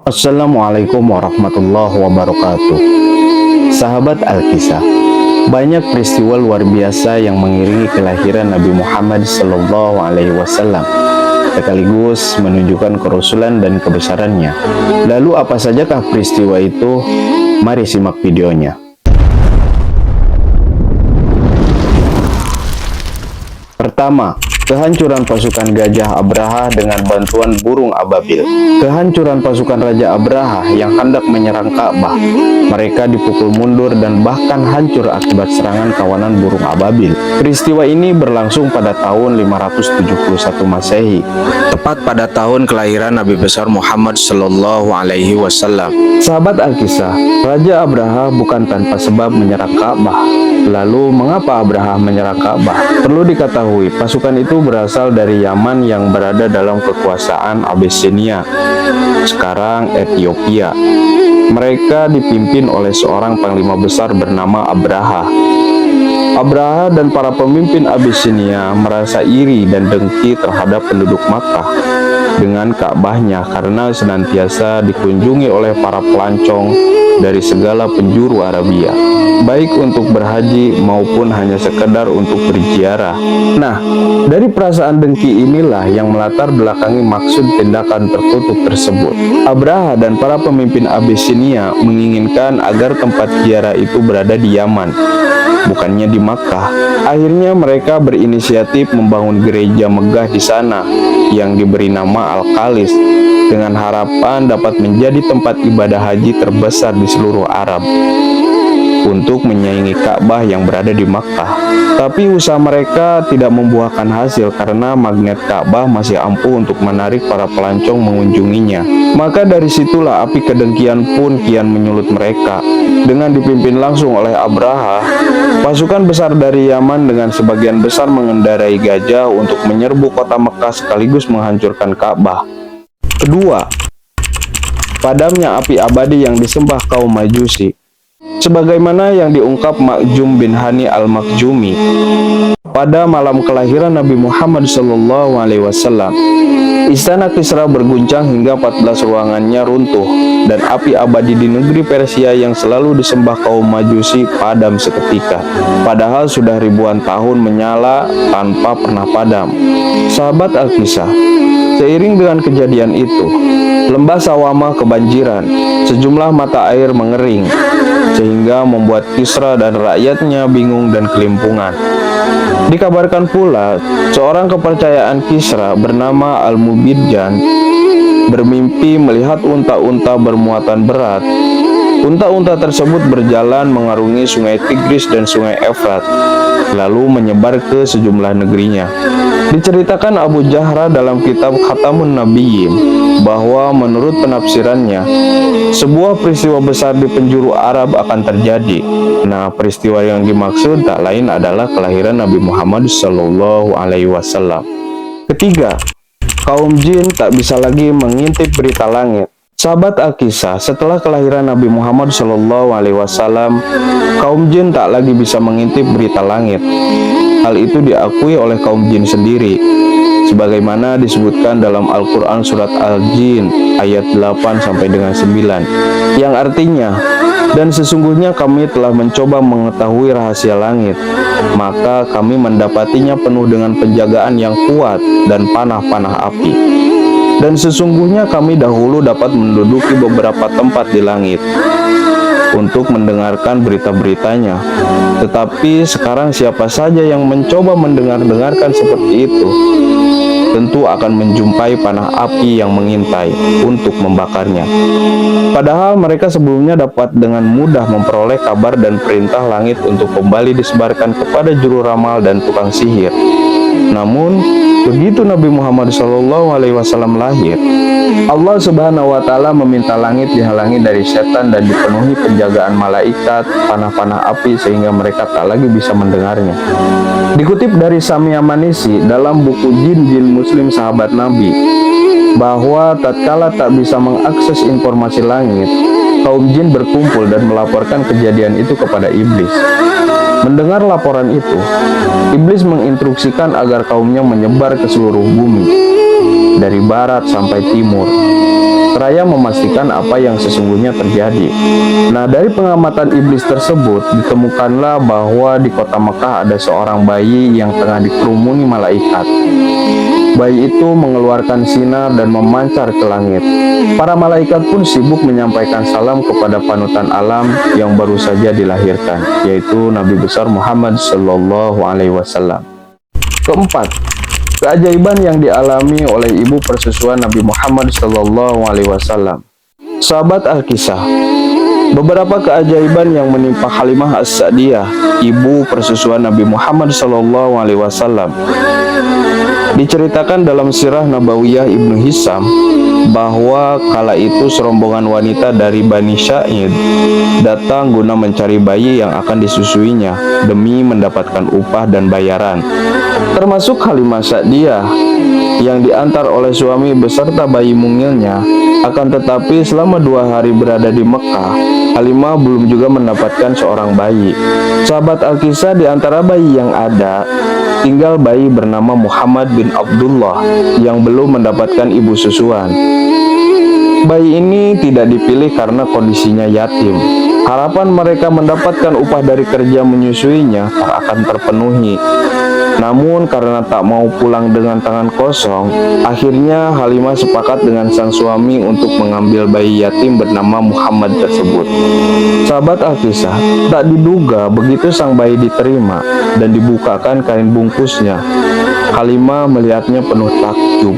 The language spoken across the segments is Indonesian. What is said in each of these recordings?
Assalamualaikum warahmatullahi wabarakatuh. Sahabat Alkisah, banyak peristiwa luar biasa yang mengiringi kelahiran Nabi Muhammad SAW, sekaligus menunjukkan kerasulan dan kebesarannya. Lalu apa sajakah peristiwa itu? Mari simak videonya. Pertama, kehancuran pasukan Gajah Abraha dengan bantuan burung ababil. Kehancuran pasukan Raja Abraha yang hendak menyerang Ka'bah. Mereka dipukul mundur dan bahkan hancur akibat serangan kawanan burung ababil. Peristiwa ini berlangsung pada tahun 571 Masehi, tepat pada tahun kelahiran Nabi besar Muhammad Sallallahu Alaihi Wasallam. Sahabat Alkisah, Raja Abraha bukan tanpa sebab menyerang Ka'bah. Lalu mengapa Abraha menyerang Ka'bah? Perlu diketahui, pasukan itu berasal dari Yaman yang berada dalam kekuasaan Abyssinia, sekarang Ethiopia. Mereka dipimpin oleh seorang panglima besar bernama Abraha. Abraha dan para pemimpin Abyssinia merasa iri dan dengki terhadap penduduk Makkah dengan Ka'bahnya karena senantiasa dikunjungi oleh para pelancong dari segala penjuru Arabia, baik untuk berhaji maupun hanya sekedar untuk berziarah. Nah, dari perasaan dengki inilah yang melatar belakangi maksud tindakan tertutup tersebut. Abraha dan para pemimpin Abyssinia menginginkan agar tempat ziarah itu berada di Yaman, bukannya di Makkah. Akhirnya mereka berinisiatif membangun gereja megah di sana yang diberi nama Al-Khalis dengan harapan dapat menjadi tempat ibadah haji terbesar di seluruh Arab untuk menyaingi Ka'bah yang berada di Makkah. Tapi usaha mereka tidak membuahkan hasil karena magnet Ka'bah masih ampuh untuk menarik para pelancong mengunjunginya. Maka dari situlah api kedengkian pun kian menyulut mereka. Dengan dipimpin langsung oleh Abraha, pasukan besar dari Yaman dengan sebagian besar mengendarai gajah untuk menyerbu kota Mekah sekaligus menghancurkan Ka'bah. Kedua, padamnya api abadi yang disembah kaum Majusi. Sebagaimana yang diungkap Makjum bin Hani al-Makjumi, pada malam kelahiran Nabi Muhammad SAW, istana Kisra berguncang hingga 14 ruangannya runtuh, dan api abadi di negeri Persia yang selalu disembah kaum Majusi padam seketika. Padahal sudah ribuan tahun menyala tanpa pernah padam. Sahabat Alkisah, seiring dengan kejadian itu, lembah Sawama kebanjiran, sejumlah mata air mengering, sehingga membuat Kisra dan rakyatnya bingung dan kelimpungan. Dikabarkan pula, seorang kepercayaan Kisra bernama Al-Mubidjan bermimpi melihat unta-unta bermuatan berat. Unta-unta tersebut berjalan mengarungi sungai Tigris dan sungai Efrat, lalu menyebar ke sejumlah negerinya. Diceritakan Abu Jahra dalam kitab Khatamun Nabiyyin bahwa menurut penafsirannya, sebuah peristiwa besar di penjuru Arab akan terjadi. Nah, peristiwa yang dimaksud tak lain adalah kelahiran Nabi Muhammad SAW. Ketiga, kaum jin tak bisa lagi mengintip berita langit. Sahabat Alkisah, setelah kelahiran Nabi Muhammad SAW, kaum jin tak lagi bisa mengintip berita langit. Hal itu diakui oleh kaum jin sendiri, sebagaimana disebutkan dalam Al-Quran Surat Al-Jin ayat 8 sampai dengan 9, yang artinya, dan sesungguhnya kami telah mencoba mengetahui rahasia langit, maka kami mendapatinya penuh dengan penjagaan yang kuat dan panah-panah api. Dan sesungguhnya kami dahulu dapat menduduki beberapa tempat di langit untuk mendengarkan berita-beritanya. Tetapi sekarang siapa saja yang mencoba mendengarkan seperti itu, tentu akan menjumpai panah api yang mengintai untuk membakarnya. Padahal mereka sebelumnya dapat dengan mudah memperoleh kabar dan perintah langit untuk kembali disebarkan kepada juru ramal dan tukang sihir. Namun, begitu Nabi Muhammad SAW lahir, Allah Subhanahu wa Ta'ala meminta langit dihalangi dari setan dan dipenuhi penjagaan malaikat, panah-panah api sehingga mereka tak lagi bisa mendengarnya. Dikutip dari Samia Manisi dalam buku Jin-Jin Muslim Sahabat Nabi, bahwa tatkala tak bisa mengakses informasi langit, kaum jin berkumpul dan melaporkan kejadian itu kepada iblis. Mendengar laporan itu, iblis menginstruksikan agar kaumnya menyebar ke seluruh bumi, dari barat sampai timur. seraya memastikan apa yang sesungguhnya terjadi. Nah, dari pengamatan iblis tersebut, ditemukanlah bahwa di kota Mekah ada seorang bayi yang tengah dikerumuni malaikat. Bayi itu mengeluarkan sinar dan memancar ke langit. Para malaikat pun sibuk menyampaikan salam kepada panutan alam yang baru saja dilahirkan, yaitu Nabi besar Muhammad Sallallahu Alaihi Wasallam. Keempat, keajaiban yang dialami oleh ibu persusuan Nabi Muhammad Sallallahu Alaihi Wasallam. Sahabat Al-Kisah, beberapa keajaiban yang menimpa Halimah As-Sa'diyah, ibu persusuan Nabi Muhammad Sallallahu Alaihi Wasallam. Diceritakan dalam Sirah Nabawiyah Ibnu Hisam bahwa kala itu serombongan wanita dari Bani Sa'id datang guna mencari bayi yang akan disusuinya demi mendapatkan upah dan bayaran, termasuk Halimah Sa'diyah yang diantar oleh suami beserta bayi mungilnya. Akan tetapi selama 2 hari berada di Mekah, Halimah belum juga mendapatkan seorang bayi. Sahabat Al-Kisah, di antara bayi yang ada, tinggal bayi bernama Muhammad bin Abdullah yang belum mendapatkan ibu susuan. Bayi ini tidak dipilih karena kondisinya yatim. Harapan mereka mendapatkan upah dari kerja menyusuinya tak akan terpenuhi. Namun karena tak mau pulang dengan tangan kosong, akhirnya Halimah sepakat dengan sang suami untuk mengambil bayi yatim bernama Muhammad tersebut. Sahabat Al-Kisah, tak diduga begitu sang bayi diterima dan dibukakan kain bungkusnya, Halimah melihatnya penuh takjub.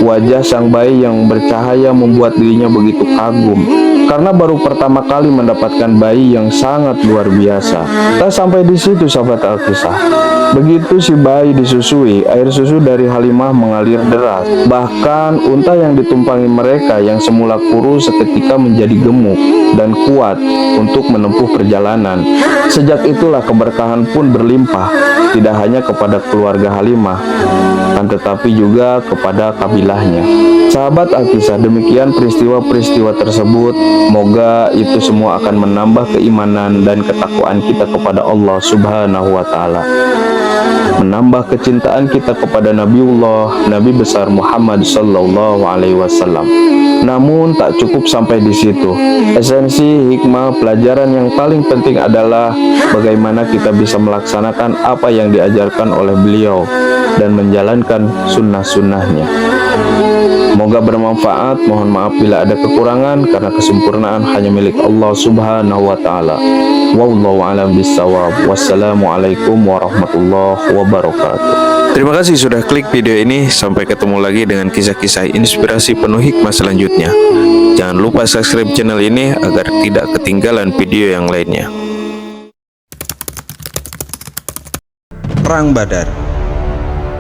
Wajah sang bayi yang bercahaya membuat dirinya begitu kagum, karena baru pertama kali mendapatkan bayi yang sangat luar biasa. Tak sampai di situ sahabat Al-Kisah. Begitu si bayi disusui, air susu dari Halimah mengalir deras. Bahkan unta yang ditumpangi mereka yang semula kurus seketika menjadi gemuk dan kuat untuk menempuh perjalanan. Sejak itulah keberkahan pun berlimpah, tidak hanya kepada keluarga Halimah, kan tetapi juga kepada kabilahnya. Sahabat Al-Kisah, demikian peristiwa-peristiwa tersebut. Moga itu semua akan menambah keimanan dan ketakwaan kita kepada Allah Subhanahu wa Ta'ala, menambah kecintaan kita kepada Nabiullah, Nabi besar Muhammad Sallallahu Alaihi Wasallam. Namun tak cukup sampai di situ. Esensi hikmah pelajaran yang paling penting adalah bagaimana kita bisa melaksanakan apa yang diajarkan oleh beliau dan menjalankan sunnah-sunnahnya. Moga bermanfaat. Mohon maaf bila ada kekurangan, karena kesempurnaan hanya milik Allah Subhanahu wa Ta'ala. Wallahu a'lam bishawab. Wassalamualaikum warahmatullahi wabarakatuh. Terima kasih sudah klik video ini. Sampai ketemu lagi dengan kisah-kisah inspirasi penuh hikmah selanjutnya. Jangan lupa subscribe channel ini agar tidak ketinggalan video yang lainnya. Perang Badar.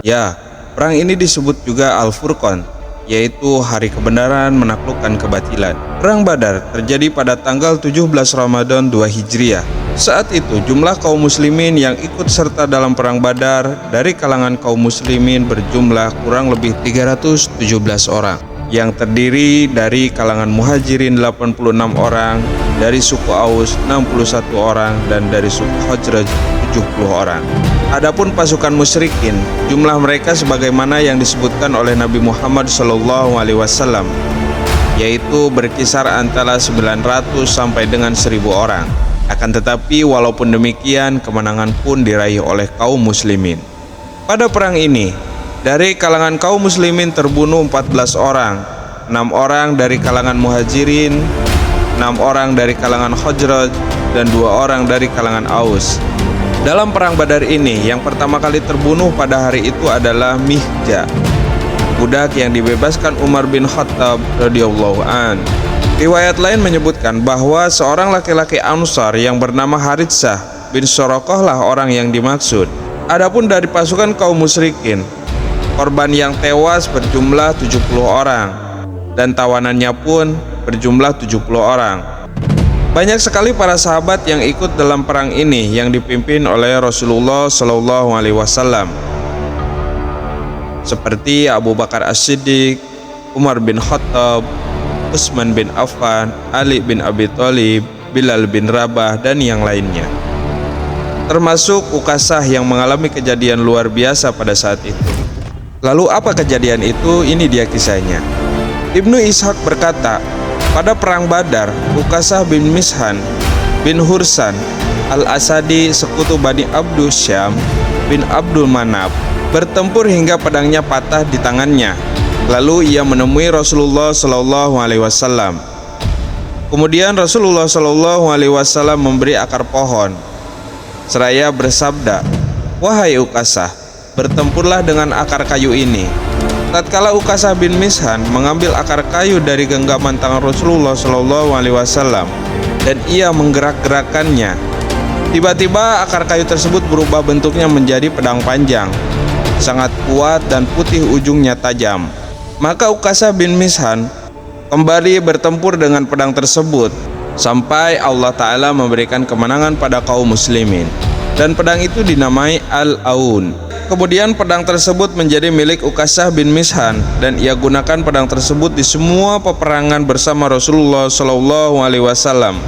Ya, perang ini disebut juga Al-Furqan, yaitu hari kebenaran menaklukkan kebatilan. Perang Badar terjadi pada tanggal 17 Ramadan 2 Hijriah. Saat itu jumlah kaum muslimin yang ikut serta dalam perang Badar dari kalangan kaum muslimin berjumlah kurang lebih 317 orang, yang terdiri dari kalangan muhajirin 86 orang, dari suku Aus 61 orang, dan dari suku Khazraj 70 orang. Adapun pasukan musyrikin, jumlah mereka sebagaimana yang disebutkan oleh Nabi Muhammad SAW, yaitu berkisar antara 900 sampai dengan 1000 orang. Akan tetapi walaupun demikian, kemenangan pun diraih oleh kaum muslimin. Pada perang ini, dari kalangan kaum muslimin terbunuh 14 orang, 6 orang dari kalangan muhajirin, 6 orang dari kalangan Khazraj, dan 2 orang dari kalangan Aus. Dalam perang Badar ini, yang pertama kali terbunuh pada hari itu adalah Mihja, budak yang dibebaskan Umar bin Khattab radhiyallahu an. Riwayat lain menyebutkan bahwa seorang laki-laki Ansar yang bernama Haritsah bin Sorokoh lah orang yang dimaksud. Adapun dari pasukan kaum musyrikin, korban yang tewas berjumlah 70 orang dan tawanannya pun berjumlah 70 orang. Banyak sekali para sahabat yang ikut dalam perang ini yang dipimpin oleh Rasulullah Shallallahu Alaihi Wasallam, seperti Abu Bakar As-Siddiq, Umar bin Khattab, Utsman bin Affan, Ali bin Abi Thalib, Bilal bin Rabah, dan yang lainnya. Termasuk Ukasah yang mengalami kejadian luar biasa pada saat itu. Lalu apa kejadian itu? Ini dia kisahnya. Ibnu Ishaq berkata, pada perang Badar, Ukasah bin Mishhan bin Hursan al-Asadi sekutu Bani Abdul Syam bin Abdul Manaf bertempur hingga pedangnya patah di tangannya. Lalu ia menemui Rasulullah Shallallahu Alaihi Wasallam. Kemudian Rasulullah Shallallahu Alaihi Wasallam memberi akar pohon seraya bersabda, "Wahai Ukasah, bertempurlah dengan akar kayu ini." Tatkala Ukasah bin Mishhan mengambil akar kayu dari genggaman tangan Rasulullah Shallallahu Alaihi Wasallam dan ia menggerak-gerakkannya, tiba-tiba akar kayu tersebut berubah bentuknya menjadi pedang panjang, sangat kuat dan putih, ujungnya tajam. Maka Ukasah bin Mishhan kembali bertempur dengan pedang tersebut sampai Allah Ta'ala memberikan kemenangan pada kaum muslimin, dan pedang itu dinamai Al-Aun. Kemudian pedang tersebut menjadi milik Ukasah bin Mishhan dan ia gunakan pedang tersebut di semua peperangan bersama Rasulullah Shallallahu Alaihi Wasallam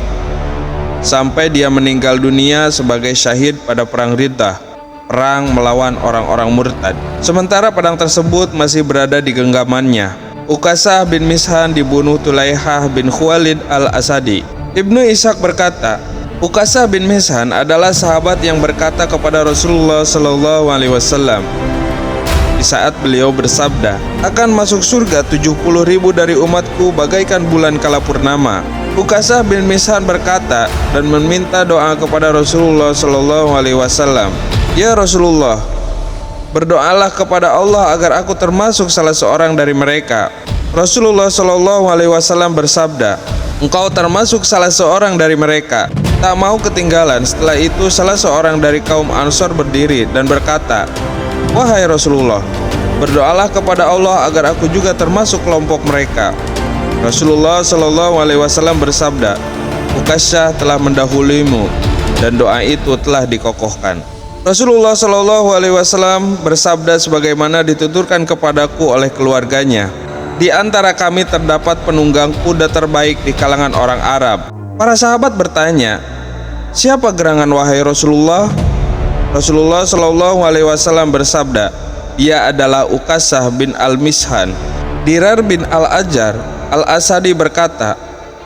sampai dia meninggal dunia sebagai syahid pada perang Riddah, perang melawan orang-orang murtad. Sementara pedang tersebut masih berada di genggamannya. Ukasah bin Mishhan dibunuh Tulaihah bin Khuwailid al-Asadi. Ibnu Ishaq berkata, Ukasah bin Mishhan adalah sahabat yang berkata kepada Rasulullah Shallallahu Alaihi Wasallam di saat beliau bersabda, akan masuk surga 70.000 dari umatku bagaikan bulan kala purnama. Ukasah bin Mishhan berkata dan meminta doa kepada Rasulullah Shallallahu Alaihi Wasallam, ya Rasulullah, berdoalah kepada Allah agar aku termasuk salah seorang dari mereka. Rasulullah Shallallahu Alaihi Wasallam bersabda, engkau termasuk salah seorang dari mereka. Tak mau ketinggalan, setelah itu salah seorang dari kaum Ansor berdiri dan berkata, wahai Rasulullah, berdoalah kepada Allah agar aku juga termasuk kelompok mereka. Rasulullah Shallallahu Alaihi Wasallam bersabda, Ukasah telah mendahulimu dan doa itu telah dikokohkan. Rasulullah Shallallahu Alaihi Wasallam bersabda sebagaimana dituturkan kepadaku oleh keluarganya, di antara kami terdapat penunggang kuda terbaik di kalangan orang Arab. Para sahabat bertanya, siapa gerangan wahai Rasulullah? Rasulullah Shallallahu Alaihi Wasallam bersabda, dia adalah Ukasah bin al-Mishhan. Dirar bin al-Ajar al-Asadi berkata,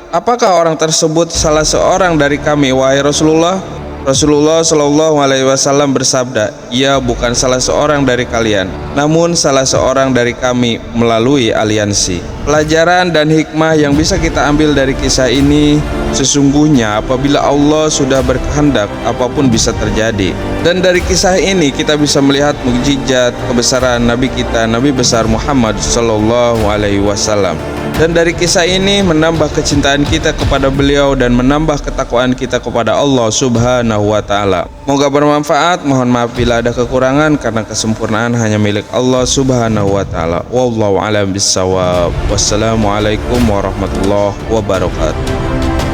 apakah orang tersebut salah seorang dari kami wahai Rasulullah? Rasulullah Shallallahu Alaihi Wasallam bersabda, ia bukan salah seorang dari kalian, namun salah seorang dari kami melalui aliansi. Pelajaran dan hikmah yang bisa kita ambil dari kisah ini, sesungguhnya apabila Allah sudah berkehendak, apapun bisa terjadi. Dan dari kisah ini kita bisa melihat mukjizat kebesaran Nabi kita, Nabi besar Muhammad Shallallahu Alaihi Wasallam. Dan dari kisah ini menambah kecintaan kita kepada beliau dan menambah ketakwaan kita kepada Allah Subhanahu wa Ta'ala. Moga bermanfaat. Mohon maaf bila ada kekurangan, karena kesempurnaan hanya milik Allah Subhanahu wa Ta'ala. Wallahu a'lam bissawab. Wassalamualaikum warahmatullahi wabarakatuh.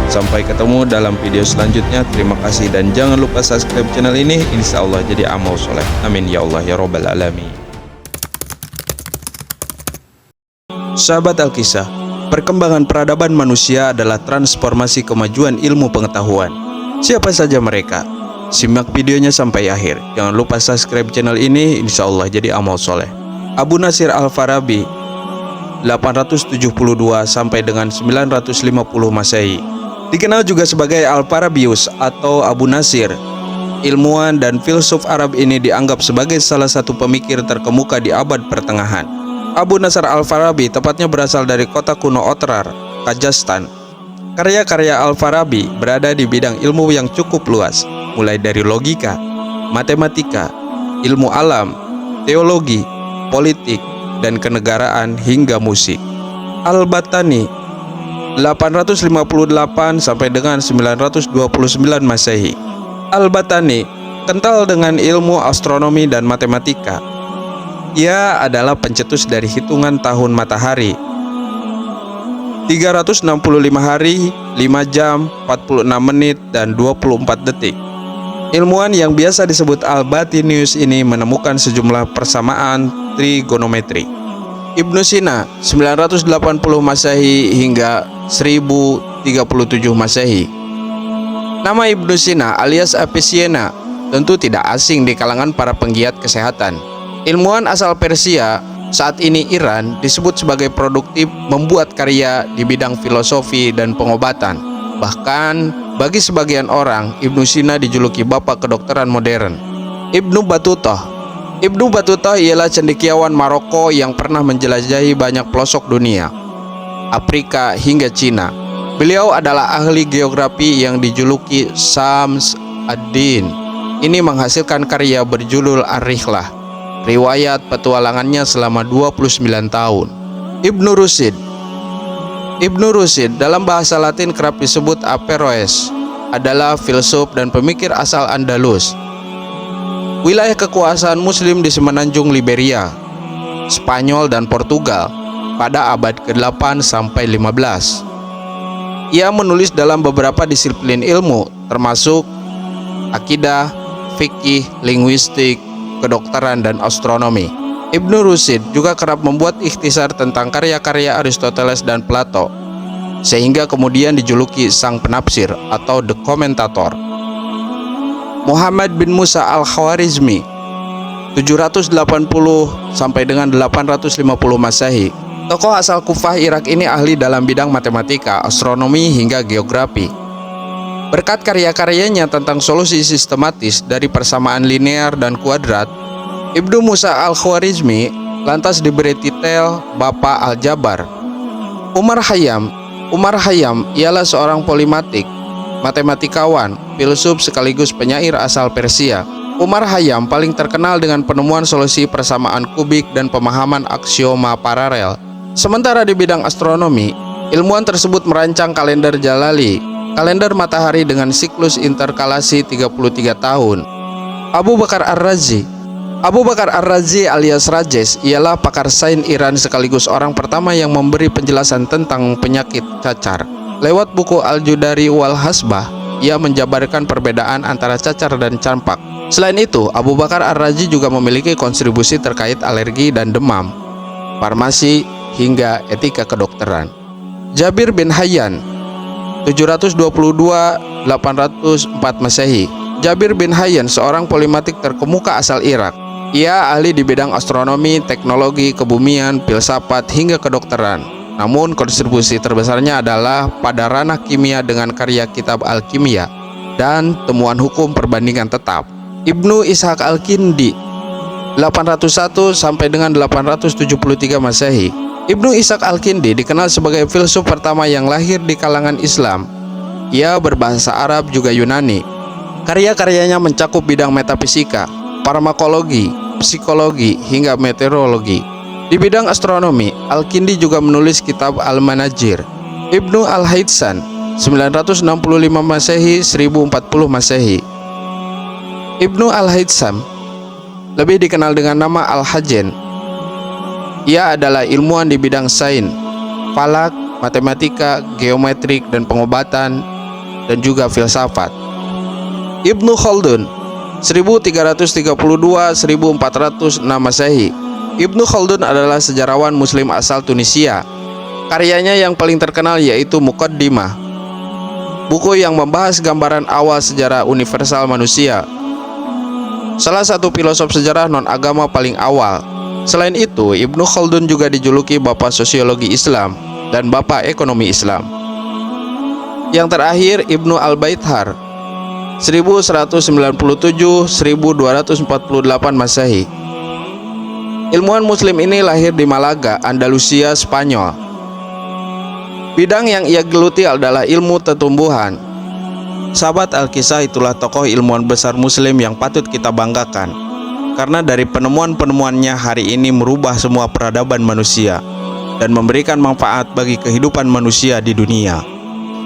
Sampai ketemu dalam video selanjutnya. Terima kasih dan jangan lupa subscribe channel ini. Insya Allah jadi amal soleh. Amin ya Allah ya Rabbal alamin. Sahabat Alkisah, perkembangan peradaban manusia adalah transformasi kemajuan ilmu pengetahuan. Siapa saja mereka? Simak videonya sampai akhir. Jangan lupa subscribe channel ini, insya Allah jadi amal soleh. Abu Nasir Al-Farabi 872 sampai dengan 950 Masehi, dikenal juga sebagai Al-Farabius atau Abu Nasir. Ilmuwan dan filsuf Arab ini dianggap sebagai salah satu pemikir terkemuka di abad pertengahan. Abu Nasr Al-Farabi tepatnya berasal dari kota kuno Otrar, Kazakhstan. Karya-karya Al-Farabi berada di bidang ilmu yang cukup luas, mulai dari logika, matematika, ilmu alam, teologi, politik, dan kenegaraan hingga musik. Al-Battani 858 sampai dengan 929 Masehi. Al-Battani kental dengan ilmu astronomi dan matematika. Ia adalah pencetus dari hitungan tahun matahari, 365 hari, 5 jam, 46 menit, dan 24 detik. Ilmuwan yang biasa disebut Al-Battinius ini menemukan sejumlah persamaan trigonometri. Ibnu Sina 980 Masehi hingga 1037 Masehi. Nama Ibnu Sina alias Avicenna tentu tidak asing di kalangan para penggiat kesehatan. Ilmuwan asal Persia Saat ini Iran disebut sebagai produktif membuat karya di bidang filosofi dan pengobatan. Bahkan bagi sebagian orang, Ibnu Sina dijuluki bapak kedokteran modern. Ibnu Battuta ialah cendekiawan Maroko yang pernah menjelajahi banyak pelosok dunia, Afrika hingga Cina. Beliau adalah ahli geografi yang dijuluki Syams ad-Din. Ini menghasilkan karya berjudul Ar-Rihlah, riwayat petualangannya selama 29 tahun. Ibnu Rushd dalam bahasa Latin kerap disebut Averroes, adalah filsuf dan pemikir asal Andalus. Wilayah kekuasaan Muslim di semenanjung Liberia, Spanyol dan Portugal pada abad ke-8 sampai 15. Ia menulis dalam beberapa disiplin ilmu termasuk akidah, fikih, linguistik, kedokteran, dan astronomi. Ibnu Rushd juga kerap membuat ikhtisar tentang karya-karya Aristoteles dan Plato, sehingga kemudian dijuluki sang penafsir atau the commentator. Muhammad bin Musa al-Khwarizmi 780 sampai dengan 850 Masehi. Tokoh asal Kufah, Irak ini ahli dalam bidang matematika, astronomi hingga geografi. Berkat karya-karyanya tentang solusi sistematis dari persamaan linear dan kuadrat, Ibnu Musa al-Khwarizmi lantas diberi titel Bapak Aljabar. Umar Khayyam ialah seorang polimatik, matematikawan, filsuf sekaligus penyair asal Persia. Umar Khayyam paling terkenal dengan penemuan solusi persamaan kubik dan pemahaman aksioma paralel. Sementara di bidang astronomi, ilmuwan tersebut merancang kalender Jalali, kalender matahari dengan siklus interkalasi 33 tahun. Abu Bakar Ar-Razi alias Rajes ialah pakar sains Iran sekaligus orang pertama yang memberi penjelasan tentang penyakit cacar. Lewat buku Al-Judari wal Hasbah, ia menjabarkan perbedaan antara cacar dan campak. Selain itu, Abu Bakar Ar-Razi juga memiliki kontribusi terkait alergi dan demam, farmasi, hingga etika kedokteran. Jabir bin Hayyan 722-804 Masehi. Jabir bin Hayyan seorang polimatik terkemuka asal Irak. Ia ahli di bidang astronomi, teknologi, kebumian, filsafat hingga kedokteran. Namun kontribusi terbesarnya adalah pada ranah kimia dengan karya Kitab Al-Kimia dan temuan hukum perbandingan tetap. Ibnu Ishaq Al-Kindi 801 sampai dengan 873 Masehi. Ibnu Ishaq Al-Kindi dikenal sebagai filsuf pertama yang lahir di kalangan Islam. Ia berbahasa Arab juga Yunani. Karya-karyanya mencakup bidang metafisika, farmakologi, psikologi, hingga meteorologi. Di bidang astronomi, Al-Kindi juga menulis kitab Al-Manajir. Ibnu Al-Haytham 965 Masehi 1040 Masehi. Ibnu Al-Haytham lebih dikenal dengan nama Al-Hajjen. Ia adalah ilmuwan di bidang sains, falak, matematika, geometrik dan pengobatan, dan juga filsafat. Ibnu Khaldun 1332-1406 Masehi. Ibnu Khaldun adalah sejarawan muslim asal Tunisia. Karyanya yang paling terkenal yaitu Muqaddimah, buku yang membahas gambaran awal sejarah universal manusia, salah satu filosof sejarah non-agama paling awal. Selain itu, Ibnu Khaldun juga dijuluki Bapak Sosiologi Islam dan Bapak Ekonomi Islam. Yang terakhir, Ibnu Al-Baithar 1197-1248 Masehi. Ilmuwan muslim ini lahir di Malaga, Andalusia, Spanyol. Bidang yang ia geluti adalah ilmu tetumbuhan. Sahabat Al-Kisah, itulah tokoh ilmuwan besar muslim yang patut kita banggakan, karena dari penemuan-penemuannya hari ini merubah semua peradaban manusia dan memberikan manfaat bagi kehidupan manusia di dunia.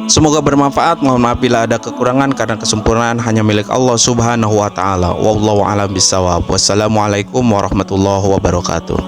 Semoga bermanfaat. Mohon maaf bila ada kekurangan, karena kesempurnaan hanya milik Allah Subhanahu wa Ta'ala. Wallahu a'lam bishawab. Wassalamualaikum warahmatullahi wabarakatuh.